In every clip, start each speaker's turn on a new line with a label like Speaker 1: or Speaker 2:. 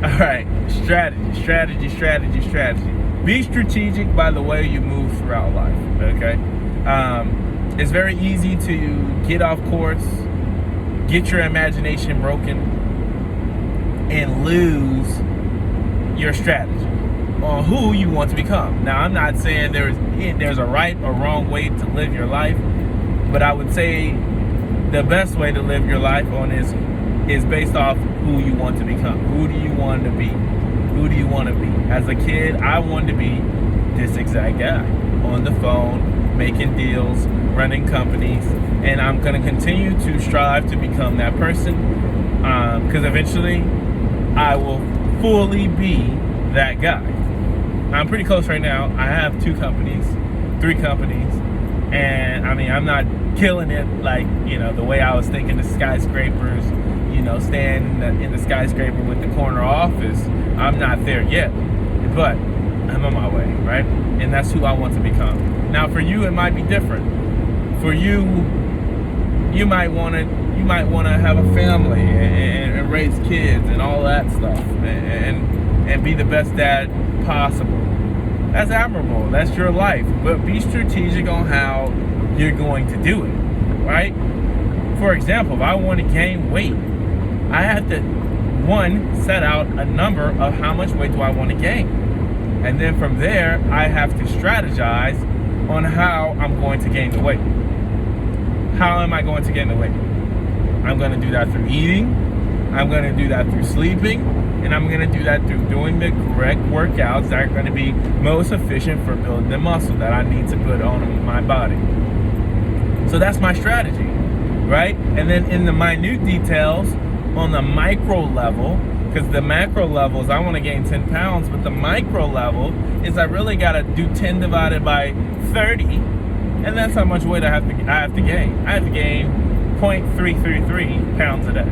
Speaker 1: All right, strategy. Be strategic by the way you move throughout life, okay? It's very easy to get off course, get your imagination broken, and lose your strategy on who you want to become. Now, I'm not saying there's a right or wrong way to live your life, but I would say the best way to live your life on is based off who you want to become. Who do you want to be? Who do you want to be? As a kid, I wanted to be this exact guy on the phone, making deals, running companies, and I'm going to continue to strive to become that person because eventually I will fully be that guy. I'm pretty close right now. I have 3 companies, and I mean, I'm not killing it like, the way I was thinking, the skyscrapers, staying in the skyscraper with the corner office. I'm not there yet, but I'm on my way, right? And that's who I want to become. Now, for you, it might be different. For you, you might want to have a family and raise kids and all that stuff, and be the best dad possible. That's admirable. That's your life. But be strategic on how you're going to do it, right? For example, if I want to gain weight, I have to, set out a number of how much weight do I want to gain. And then from there, I have to strategize on how I'm going to gain the weight. How am I going to gain the weight? I'm going to do that through eating. I'm going to do that through sleeping. And I'm going to do that through doing the correct workouts that are going to be most efficient for building the muscle that I need to put on my body. So that's my strategy, right? And then in the minute details, on the micro level, because the macro level is I want to gain 10 pounds, but the micro level is I really got to do 10 divided by 30, and that's how much weight I have to gain. I have to gain 0.333 pounds a day,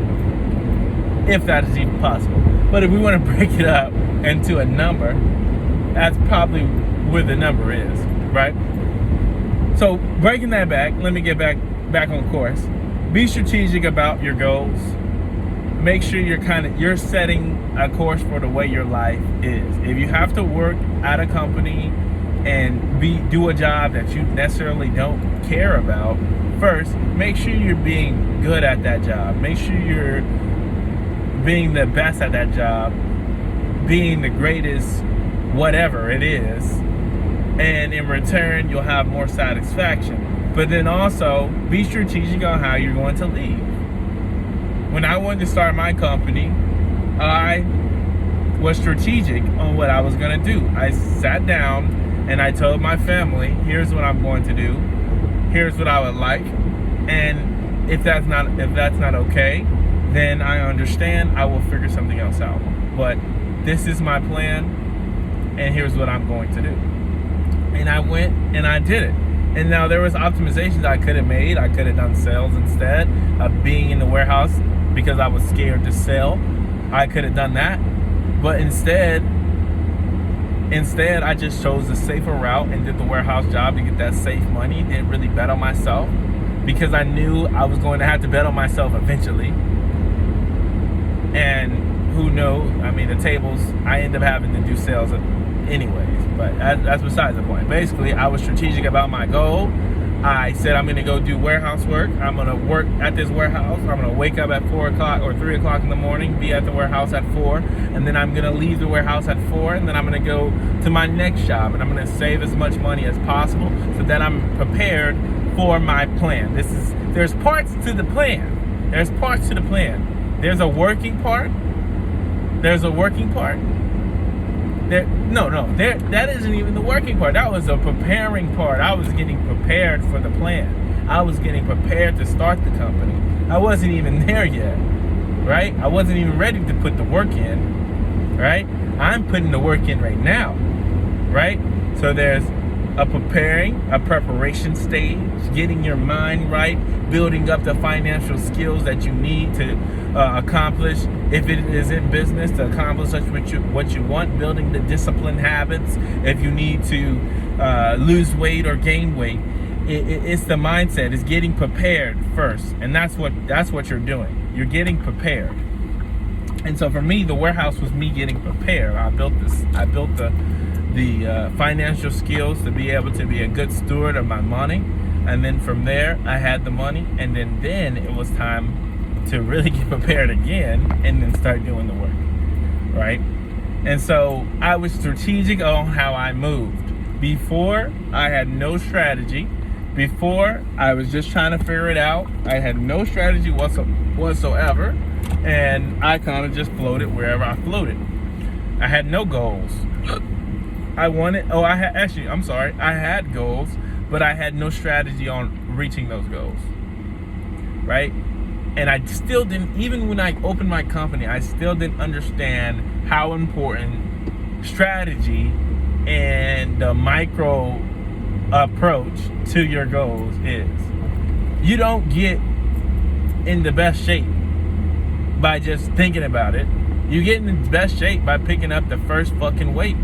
Speaker 1: if that is even possible. But if we want to break it up into a number, that's probably where the number is, right? So breaking that back, let me get back on course. Be strategic about your goals. Make sure you're setting a course for the way your life is. If you have to work at a company and do a job that you necessarily don't care about, first, make sure you're being good at that job. Make sure you're being the best at that job, being the greatest, whatever it is, and in return, you'll have more satisfaction. But then also, be strategic on how you're going to leave. When I wanted to start my company, I was strategic on what I was going to do. I sat down and I told my family, here's what I'm going to do. Here's what I would like. And if that's not okay, then I understand. I will figure something else out. But this is my plan, and here's what I'm going to do. And I went and I did it. And now there was optimizations I could have made. I could have done sales instead of being in the warehouse because I was scared to sell. I could have done that. But instead I just chose the safer route and did the warehouse job to get that safe money. Didn't really bet on myself because I knew I was going to have to bet on myself eventually. And who knows? I mean, the tables, I end up having to do sales anyways, but that's besides the point. Basically, I was strategic about my goal. I said I'm going to go do warehouse work. I'm going to work at this warehouse. I'm going to wake up at 4 o'clock or 3 o'clock in the morning, be at the warehouse at 4, and then I'm going to leave the warehouse at 4, and then I'm going to go to my next job, and I'm going to save as much money as possible so that I'm prepared for my plan. There's parts to the plan. There's a working part. That isn't even the working part. That was a preparing part. I was getting prepared for the plan. I was getting prepared to start the company. I wasn't even there yet, right? I wasn't even ready to put the work in, right? I'm putting the work in right now, right? So there's a preparation stage, getting your mind right, building up the financial skills that you need to accomplish, if it is in business, to accomplish what you want, building the discipline habits, if you need to lose weight or gain weight. It's the mindset, it's getting prepared first, and that's what you're doing. You're getting prepared. And so for me, the warehouse was me getting prepared. I built the financial skills to be able to be a good steward of my money. And then from there, I had the money. And then it was time to really get prepared again and then start doing the work, right? And so I was strategic on how I moved. Before, I had no strategy. Before, I was just trying to figure it out. I had no strategy whatsoever. And I kind of just floated wherever I floated. I had no goals. I had goals, but I had no strategy on reaching those goals, right? And I still didn't, even when I opened my company, I still didn't understand how important strategy and the micro approach to your goals is. You don't get in the best shape by just thinking about it. You get in the best shape by picking up the first fucking weight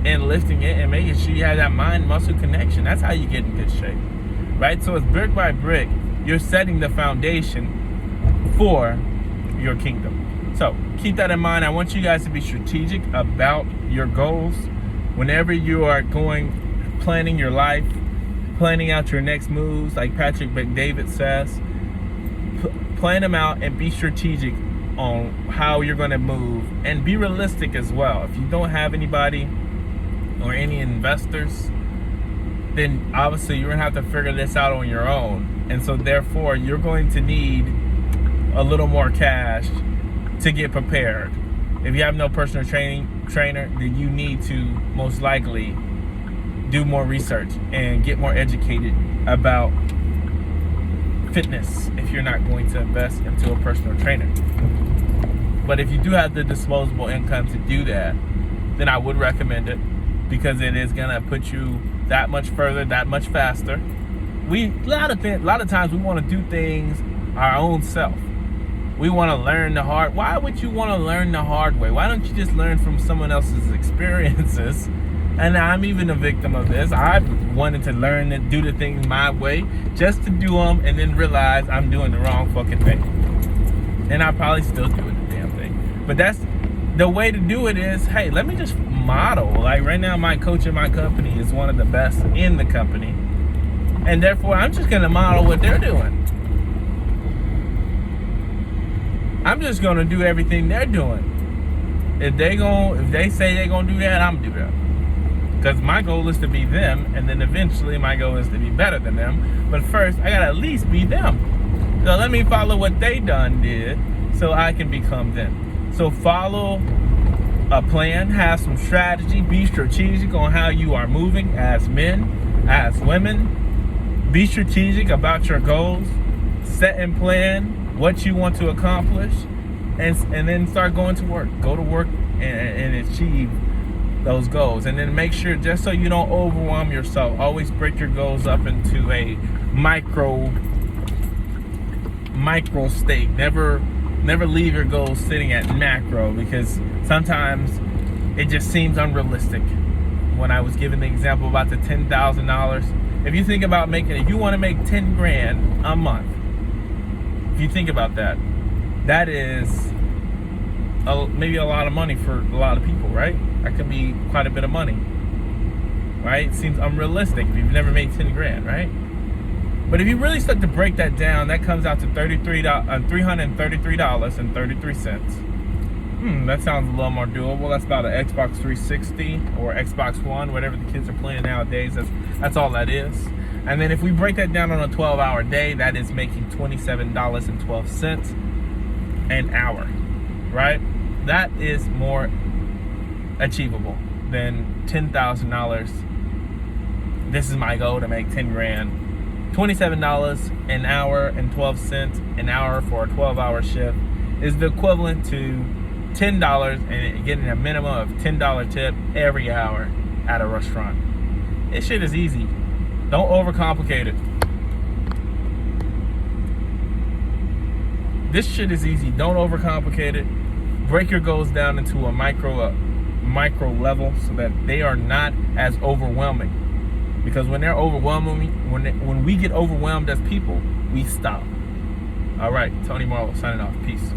Speaker 1: and lifting it and making sure you have that mind-muscle connection. That's how you get in good shape, right? So it's brick by brick. You're setting the foundation for your kingdom. So keep that in mind. I want you guys to be strategic about your goals. Whenever you are planning your life, planning out your next moves, like Patrick Bet-David says, plan them out and be strategic on how you're going to move, and be realistic as well. If you don't have anybody or any investors, then obviously you're going to have to figure this out on your own. And so therefore, you're going to need a little more cash to get prepared. If you have no personal trainer, then you need to most likely do more research and get more educated about fitness if you're not going to invest into a personal trainer. But if you do have the disposable income to do that, then I would recommend it, because it is gonna put you that much further, that much faster. A lot of times we want to do things our own self. We want to learn the hard. Why would you want to learn the hard way? Why don't you just learn from someone else's experiences? And I'm even a victim of this. I wanted to learn and do the things my way, just to do them and then realize I'm doing the wrong fucking thing. And I probably still doing the damn thing. But that's the way to do it is, hey, let me just model. Like right now, my coach in my company is one of the best in the company. And therefore, I'm just going to model what they're doing. I'm just going to do everything they're doing. If they say they're going to do that, I'm going to do that. Because my goal is to be them, and then eventually my goal is to be better than them. But first, I gotta at least be them. So let me follow what they did so I can become them. So follow a plan, have some strategy, be strategic on how you are moving as men, as women. Be strategic about your goals. Set and plan what you want to accomplish, and then start going to work. Go to work and achieve those goals. And then make sure, just so you don't overwhelm yourself, always break your goals up into a micro state. Never leave your goals sitting at macro, because sometimes it just seems unrealistic. When I was giving the example about the $10,000, if you think about if you want to make 10 grand a month, if you think about that, that is maybe a lot of money for a lot of people, right? That could be quite a bit of money, right? It seems unrealistic if you've never made 10 grand, right? But if you really start to break that down, that comes out to $333.33. That sounds a little more doable. That's about an Xbox 360 or Xbox One, whatever the kids are playing nowadays. That's all that is. And then if we break that down on a 12-hour day, that is making $27.12 an hour, right? That is more achievable than $10,000. This is my goal, to make 10 grand. $27 an hour and 12 cents an hour for a 12-hour shift is the equivalent to $10 and getting a minimum of $10 tip every hour at a restaurant. This shit is easy. Don't overcomplicate it. This shit is easy. Don't overcomplicate it. Break your goals down into a micro level so that they are not as overwhelming. Because when they're overwhelming, when we get overwhelmed as people, we stop. All right, Tony Marlowe signing off. Peace.